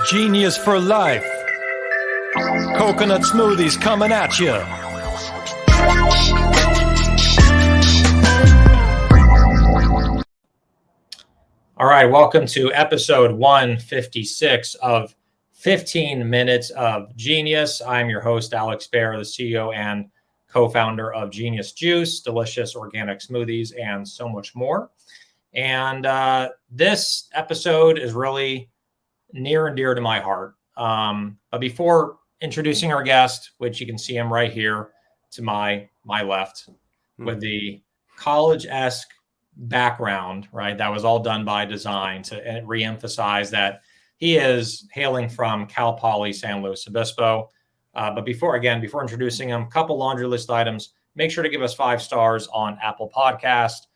Genius for life. Coconut smoothies coming at you. All right, welcome to episode 156 of 15 Minutes of Genius. I'm your host, Alex Baer, the CEO and co-founder of Genius Juice, delicious organic smoothies, and so much more. And this episode is really near and dear to my heart. But before introducing our guest, which you can see him right here to my left, with the college-esque background, right? That was all done by design to reemphasize that he is hailing from Cal Poly San Luis Obispo. But before introducing him, a couple laundry list items. Make sure to give us 5 stars on Apple Podcast.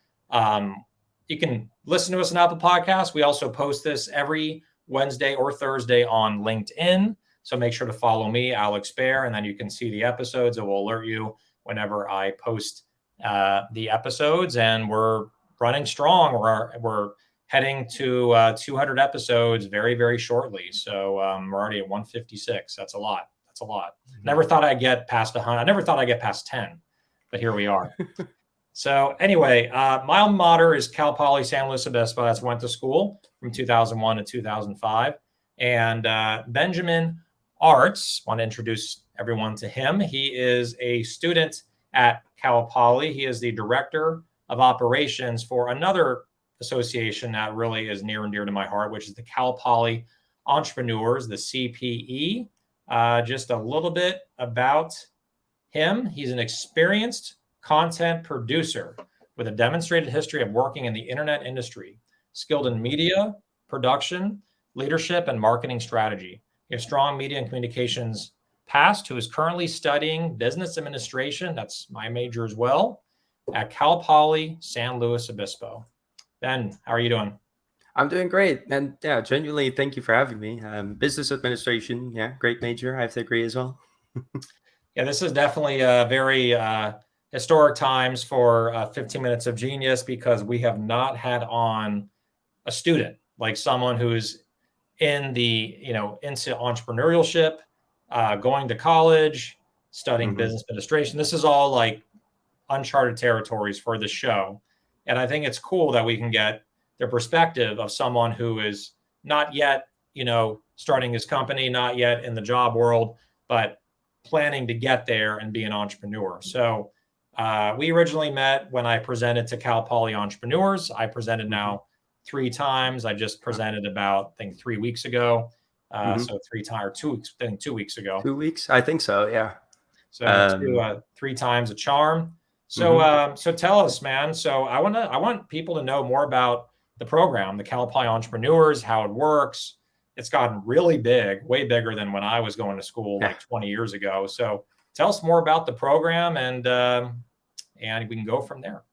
You can listen to us on Apple Podcast. We also post this every Wednesday or Thursday on LinkedIn. So make sure to follow me, Alex Baer, and then you can see the episodes. It will alert you whenever I post the episodes. And we're running strong. We're heading to 200 episodes very, very shortly. So we're already at 156. That's a lot. Never thought I'd get past 100. I never thought I'd get past 10, but here we are. So anyway, my alma mater is Cal Poly San Luis Obispo. That's went to school from 2001 to 2005. And Benjamin Arts, want to introduce everyone to him. He is a student at Cal Poly. He is the director of operations for another association that really is near and dear to my heart, which is the Cal Poly Entrepreneurs, the CPE. Just a little bit about him. He's an experienced content producer with a demonstrated history of working in the internet industry, skilled in media, production, leadership, and marketing strategy. He has strong media and communications past, who is currently studying business administration. That's my major as well, at Cal Poly San Luis Obispo. Ben, how are you doing? I'm doing great. And yeah, genuinely, thank you for having me. Business administration, yeah, great major. I have to agree as well. Yeah, this is definitely a very historic times for 15 Minutes of Genius, because we have not had on a student, like someone who's in the, into entrepreneurship, going to college, studying business administration. This is all like uncharted territories for the show. And I think it's cool that we can get the perspective of someone who is not yet, starting his company, not yet in the job world, but planning to get there and be an entrepreneur. So we originally met when I presented to Cal Poly Entrepreneurs. I presented now 3 times. I just presented about, I think, 3 weeks ago. So 3 times, or 2 weeks, I think 2 weeks ago. 2 weeks? I think so, yeah. So 3 times a charm. So so tell us, man. So I want people to know more about the program, the Cal Poly Entrepreneurs, how it works. It's gotten really big, way bigger than when I was going to school like 20 years ago. So tell us more about the program, and we can go from there.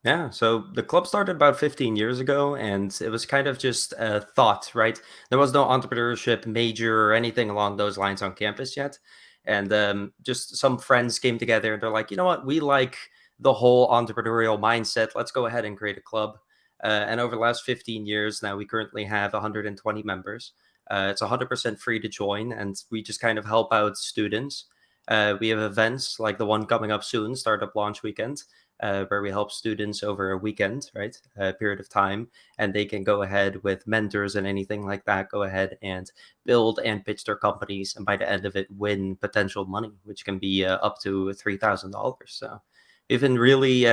Yeah, so the club started about 15 years ago, and it was kind of just a thought, right? There was no entrepreneurship major or anything along those lines on campus yet. And just some friends came together and they're like, you know what, we like the whole entrepreneurial mindset. Let's go ahead and create a club. And over the last 15 years now, we currently have 120 members. It's 100% free to join, and we just kind of help out students. We have events like the one coming up soon, Startup Launch Weekend, where we help students over a weekend, right, a period of time, and they can go ahead with mentors and anything like that, go ahead and build and pitch their companies, and by the end of it, win potential money, which can be up to $3,000. So we've been really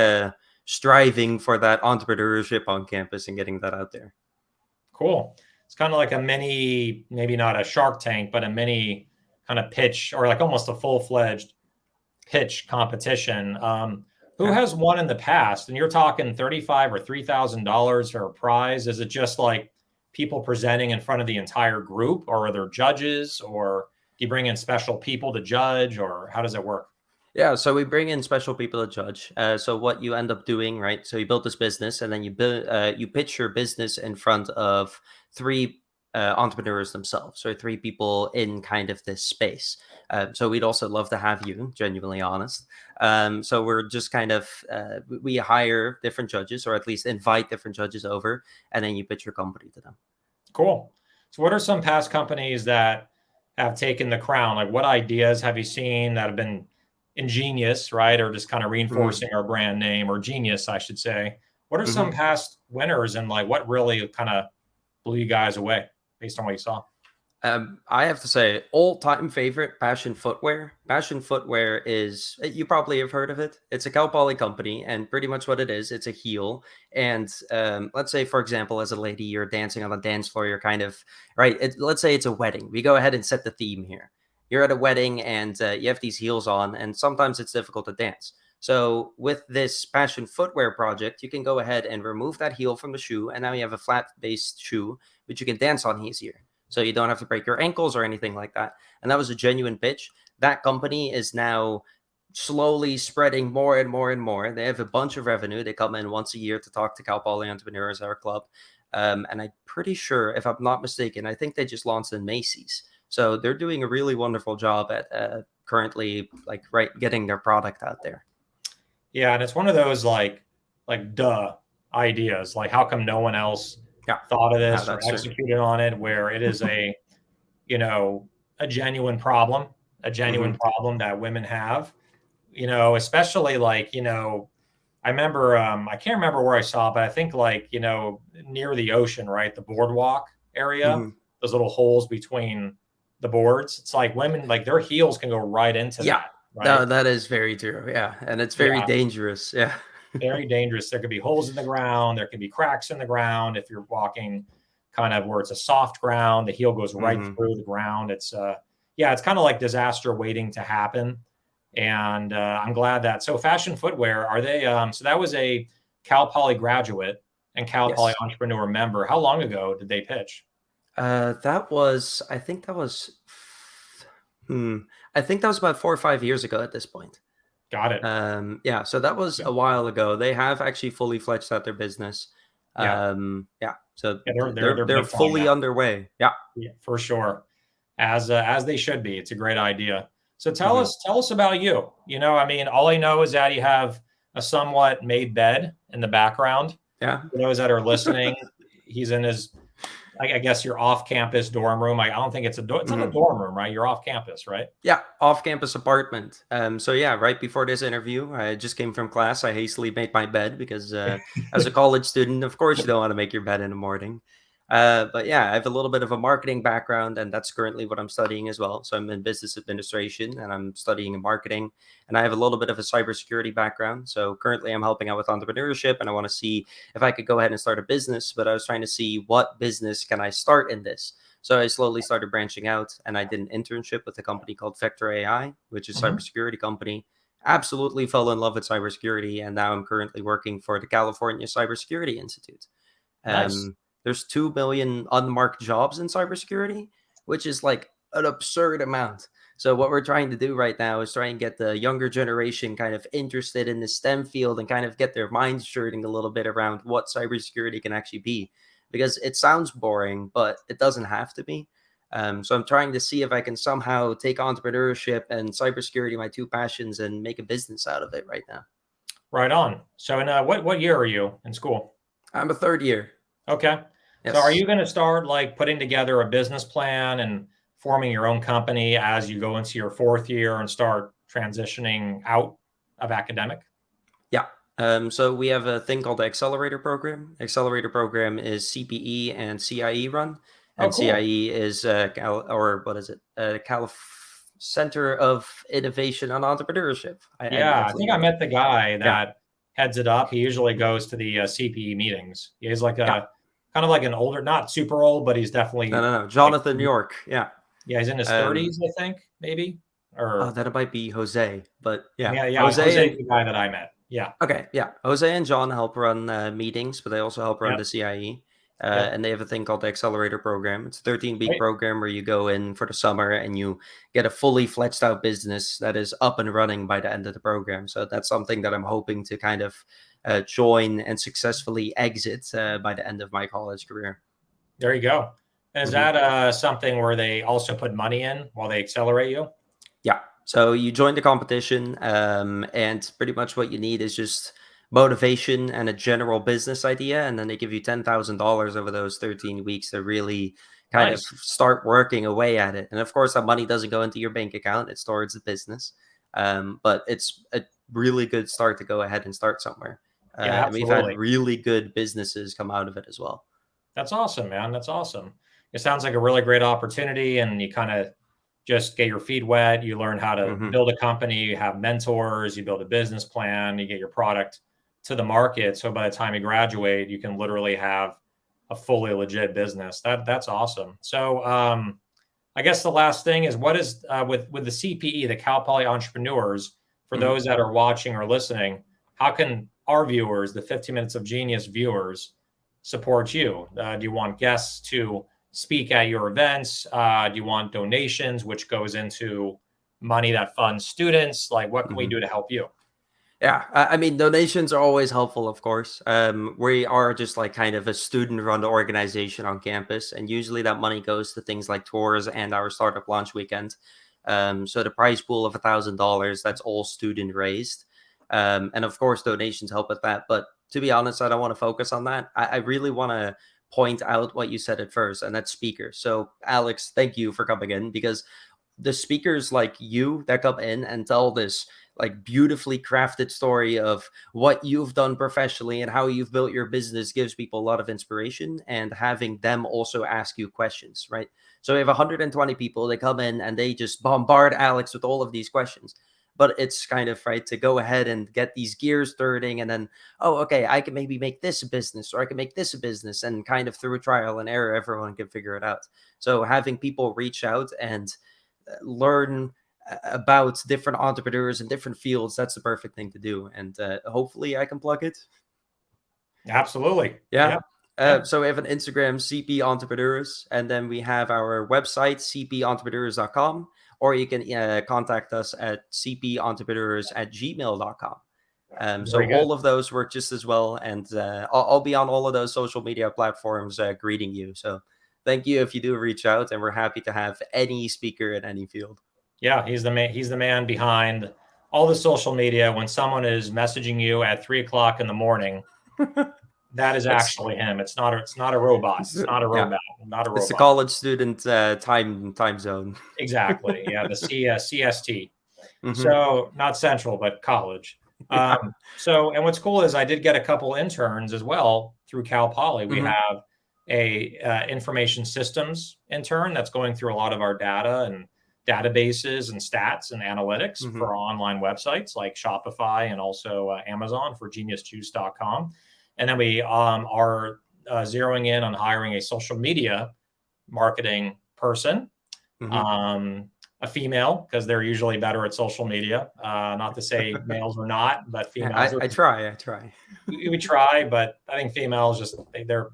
striving for that entrepreneurship on campus and getting that out there. Cool. It's kind of like a mini, maybe not a Shark Tank, but a mini kind of pitch, or like almost a full-fledged pitch competition. Who has won in the past? And you're talking $35,000 or $3,000 for a prize. Is it just like people presenting in front of the entire group, or are there judges, or do you bring in special people to judge, or how does it work? Yeah, so we bring in special people to judge. So what you end up doing, right? So you build this business, and then you pitch your business in front of 3 entrepreneurs themselves, or 3 people in kind of this space. So we'd also love to have you, genuinely honest. So we're just kind of, we hire different judges, or at least invite different judges over, and then you pitch your company to them. Cool. So what are some past companies that have taken the crown? Like what ideas have you seen that have been ingenious, right? Or just kind of Mhm, reinforcing our brand name, or genius, I should say. What are some mhm. past winners, and like what really kind of blew you guys away based on what you saw? I have to say, all-time favorite, Passion Footwear. Passion Footwear is, you probably have heard of it. It's a Cal Poly company, and pretty much what it is, it's a heel. And let's say, for example, as a lady, you're dancing on the dance floor, you're kind of, right, let's say it's a wedding. We go ahead and set the theme here. You're at a wedding, and you have these heels on, and sometimes it's difficult to dance. So with this Passion Footwear project, you can go ahead and remove that heel from the shoe, and now you have a flat-based shoe, which you can dance on easier, so you don't have to break your ankles or anything like that. And that was a genuine pitch. That company is now slowly spreading more and more and more. They have a bunch of revenue. They come in once a year to talk to Cal Poly entrepreneurs, our club. And I'm pretty sure, if I'm not mistaken, I think they just launched in Macy's. So they're doing a really wonderful job at currently, like, right, getting their product out there. Yeah, and it's one of those like duh ideas. Like how come no one else Yeah, thought of no, this or that's true. executed on it, where it is a, you know, a genuine problem, Hmm. that women have, especially like, I remember I can't remember where I saw, but I think like, near the ocean, right? The boardwalk area, Hmm. those little holes between the boards. It's like women, like their heels can go right into Yeah, that, no, right? that is very true. Yeah, and it's very Yeah, dangerous. Yeah. very dangerous. There could be holes in the ground. There can be cracks in the ground if you're walking kind of where it's a soft ground. The heel goes right Hmm. through the ground. Yeah, it's kind of like disaster waiting to happen. And I'm glad that. So, fashion footwear, are they? So, that was a Cal Poly graduate and Cal Poly Yes. entrepreneur member. How long ago did they pitch? That was, I think that was, hmm, I think that was about 4 or 5 years ago at this point. Got it. Yeah, so that was Yeah. a while ago. They have actually fully fledged out their business. Yeah. Yeah, so Yeah, they're they're big time fully now. underway. Yeah. Yeah, for sure. As they should be. It's a great idea. So Hmm. tell us about you. I mean, all I know is that you have a somewhat made bed in the background. Yeah. For those that are listening, he's in his, I guess, your off-campus dorm room. I don't think it's not a Hmm. dorm room, right? You're off campus, right? Yeah, off-campus apartment. So yeah, right before this interview, I just came from class. I hastily made my bed because, as a college student, of course, you don't want to make your bed in the morning. But yeah, I have a little bit of a marketing background, and that's currently what I'm studying as well. So I'm in business administration, and I'm studying in marketing, and I have a little bit of a cybersecurity background. So currently, I'm helping out with entrepreneurship, and I want to see if I could go ahead and start a business. But I was trying to see what business can I start in this. So I slowly started branching out, and I did an internship with a company called Vector AI, which is a Mhm. cybersecurity company. Absolutely fell in love with cybersecurity, and now I'm currently working for the California Cybersecurity Institute. Nice. There's 2 million unmarked jobs in cybersecurity, which is like an absurd amount. So what we're trying to do right now is try and get the younger generation kind of interested in the STEM field and kind of get their minds churning a little bit around what cybersecurity can actually be, because it sounds boring, but it doesn't have to be. So I'm trying to see if I can somehow take entrepreneurship and cybersecurity, my two passions, and make a business out of it right now. Right on. So, in what year are you in school? I'm a third year. Okay. So are Yes. you going to start like putting together a business plan and forming your own company as you go into your fourth year and start transitioning out of academic? Yeah. So we have a thing called the accelerator program. Accelerator program is CPE and CIE run, Oh, and cool. CIE is or what is it? Center of Innovation and Entrepreneurship. I Yeah, I think I believe. met the guy Yeah. that heads it up. He usually goes to the CPE meetings. He's like Yeah. a kind of like an older, not super old, but he's No, definitely no, no. like, Jonathan York. Yeah. yeah, he's in his Um. 30s, I think, maybe. Oh, Or that might be Jose, but yeah, yeah, yeah, Jose Jose's and the guy that I met. Yeah. okay, yeah. Jose and John help run meetings, but they also help run Yep. the CIE. Yep. And they have a thing called the Accelerator Program. It's a 13-week Right. program where you go in for the summer and you get a fully fledged out business that is up and running by the end of the program. So that's something that I'm hoping to kind of join and successfully exit by the end of my college career. There you go. And is Mhm. that something where they also put money in while they accelerate you? Yeah. So you join the competition, and pretty much what you need is just motivation and a general business idea, and then they give you $10,000 over those 13 weeks to really kind of Nice. start working away at it. And of course, that money doesn't go into your bank account; it's towards the business. But it's a really good start to go ahead and start somewhere. Yeah, And we've had absolutely. really good businesses come out of it as well. That's awesome, man. That's awesome. It sounds like a really great opportunity, and you kind of just get your feet wet. You learn how to Hmm. build a company, you have mentors, you build a business plan, you get your product to the market. So by the time you graduate, you can literally have a fully legit business. That's awesome. So I guess the last thing is what is with the CPE, the Cal Poly Entrepreneurs, for Hmm. those that are watching or listening, how can our viewers, the 15 Minutes of Genius viewers, support you? Do you want guests to speak at your events? Do you want donations, which goes into money that funds students? Like, what can we Hmm. do to help you? Yeah, I mean, donations are always helpful, of course. We are just like kind of a student-run organization on campus, and usually that money goes to things like tours and our startup launch weekend. So the prize pool of $1,000, that's all student raised, and of course donations help with that. But to be honest, I don't want to focus on that. I really want to point out what you said at first, and that's speakers. So Alex, thank you for coming in, because the speakers like you that come in and tell this like beautifully crafted story of what you've done professionally and how you've built your business gives people a lot of inspiration, and having them also ask you questions, right? So we have 120 people, they come in and they just bombard Alex with all of these questions. But it's kind of right to go ahead and get these gears turning, and then, oh, okay, I can maybe make this a business, or I can make this a business, and kind of through trial and error everyone can figure it out. So having people reach out and learn about different entrepreneurs in different fields, that's the perfect thing to do. And hopefully I can plug it. Absolutely. Yeah. Yeah. Yeah. So we have an Instagram, CP Entrepreneurs, and then we have our website, cpentrepreneurs.com, or you can contact us at cpentrepreneurs@gmail.com. So Very good. all of those work just as well. And I'll be on all of those social media platforms greeting you. So thank you if you do reach out, and we're happy to have any speaker in any field. Yeah, he's the man. He's the man behind all the social media. When someone is messaging you at 3 o'clock in the morning, that is That's actually him. It's not. It's not a robot. It's not a yeah. robot. Not a It's the robot. college student time zone. Exactly. Yeah. The CST. Hmm. So not central, but college. Yeah. And what's cool is I did get a couple interns as well through Cal Poly. We Hmm. have a information systems intern that's going through a lot of our data and databases and stats and analytics Hmm. for online websites like Shopify and also Amazon for geniusjuice.com. And then we are zeroing in on hiring a social media marketing person, Hmm. um, a female, because they're usually better at social media. Not to say males are not, but females are. I try. I try. We try, but I think females just they're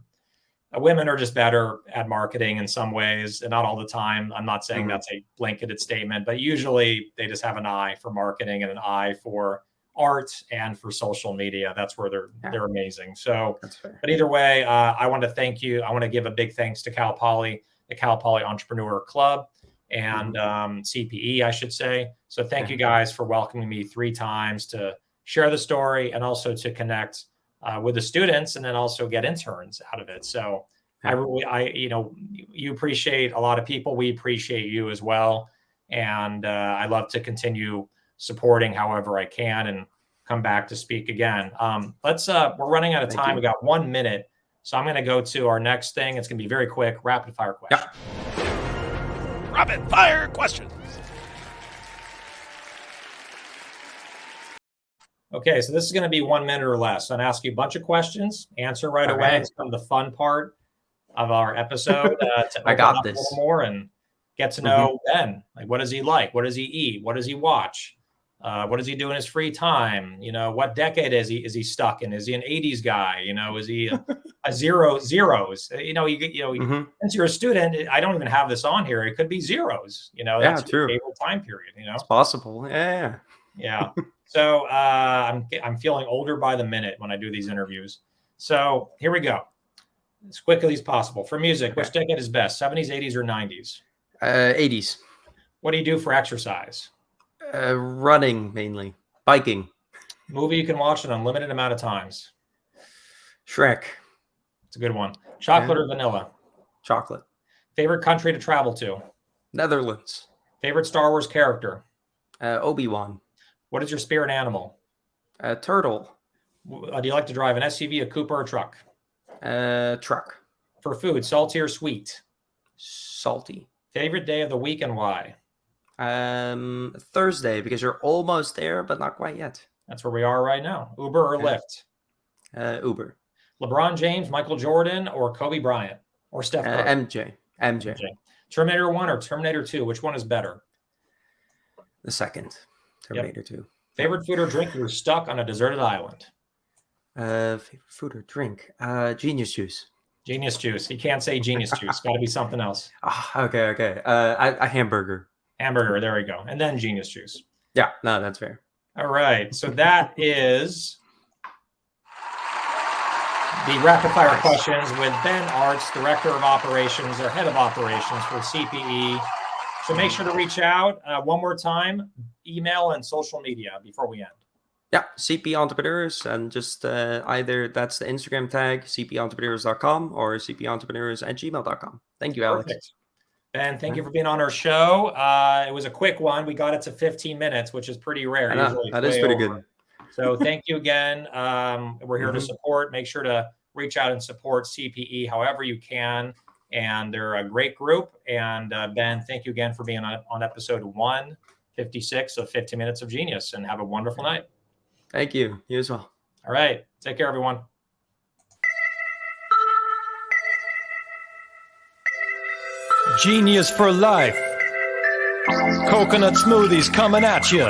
women are just better at marketing in some ways, and not all the time. I'm not saying Hmm. that's a blanketed statement, but usually they just have an eye for marketing and an eye for art and for social media. That's where Yeah, they're amazing. So, that's fair. but either way, I want to thank you. I want to give a big thanks to Cal Poly, the Cal Poly Entrepreneur Club, Hmm. and CPE, I should say. So, thank Yeah. you guys for welcoming me 3 times to share the story and also to connect with the students, and then also get interns out of it. So Yeah. you appreciate a lot of people. We appreciate you as well. And I love to continue supporting however I can and come back to speak again. We're running out of Thank time. you. We got 1 minute. So I'm going to go to our next thing. It's going to be very quick, rapid fire Yeah. question. Rapid fire questions. Okay, so this is going to be 1 minute or less. I'm going to ask you a bunch of questions, answer right All away. right. It's kind of the fun part of our episode to I open got up a little this. more and get to Hmm. know Ben. Like, what does he like? What does he eat? What does he watch? What does he do in his free time? What decade is he stuck in? Is he an 80s guy? Is he a zeros? Hmm. Since you're a student, I don't even have this on here. It could be zeros. Yeah, That's your true. favorite time period. It's possible. Yeah. Yeah. So I'm feeling older by the minute when I do these interviews. So here we go. As quickly as possible. For music, Okay. which decade is best? 70s, 80s, or 90s? 80s. What do you do for exercise? Running mainly. Biking. Movie you can watch an unlimited amount of times. Shrek. It's a good one. Chocolate Yeah. or vanilla? Chocolate. Favorite country to travel to? Netherlands. Favorite Star Wars character? Obi-Wan. What is your spirit animal? Turtle. Do you like to drive an SUV, a coupe, or a truck? Truck. For food, salty or sweet? Salty. Favorite day of the week and why? Thursday, because you're almost there, but not quite yet. That's where we are right now. Uber or Lyft? Uber. LeBron James, Michael Jordan, or Kobe Bryant? Or Steph Curry? MJ. Terminator 1 or Terminator 2? Which one is better? The second. Terminator 2. Favorite food or drink you're stuck on a deserted island? Favorite food or drink? Genius juice. Genius juice. You can't say genius juice. Got to be something else. Okay. A hamburger. Hamburger. There we go. And then genius juice. Yeah, no, that's fair. All right. So that is the rapid fire questions with Ben Arts, Director of Operations or Head of Operations for CPE. So make sure to reach out one more time, email and social media before we end. Yeah, CP Entrepreneurs, and just either that's the Instagram tag, cpentrepreneurs.com or cpentrepreneurs@gmail.com. Thank you, Alex. Perfect. Ben, thank you for being on our show. It was a quick one. We got it to 15 minutes, which is pretty rare. Usually that is pretty good. So thank you again. We're here to support. Make sure to reach out and support CPE however you can. And they're a great group. And Ben, thank you again for being on episode 156 of 15 Minutes of Genius, and have a wonderful night. Thank you. You as well. All right. Take care, everyone. Genius for life. Coconut smoothies coming at you.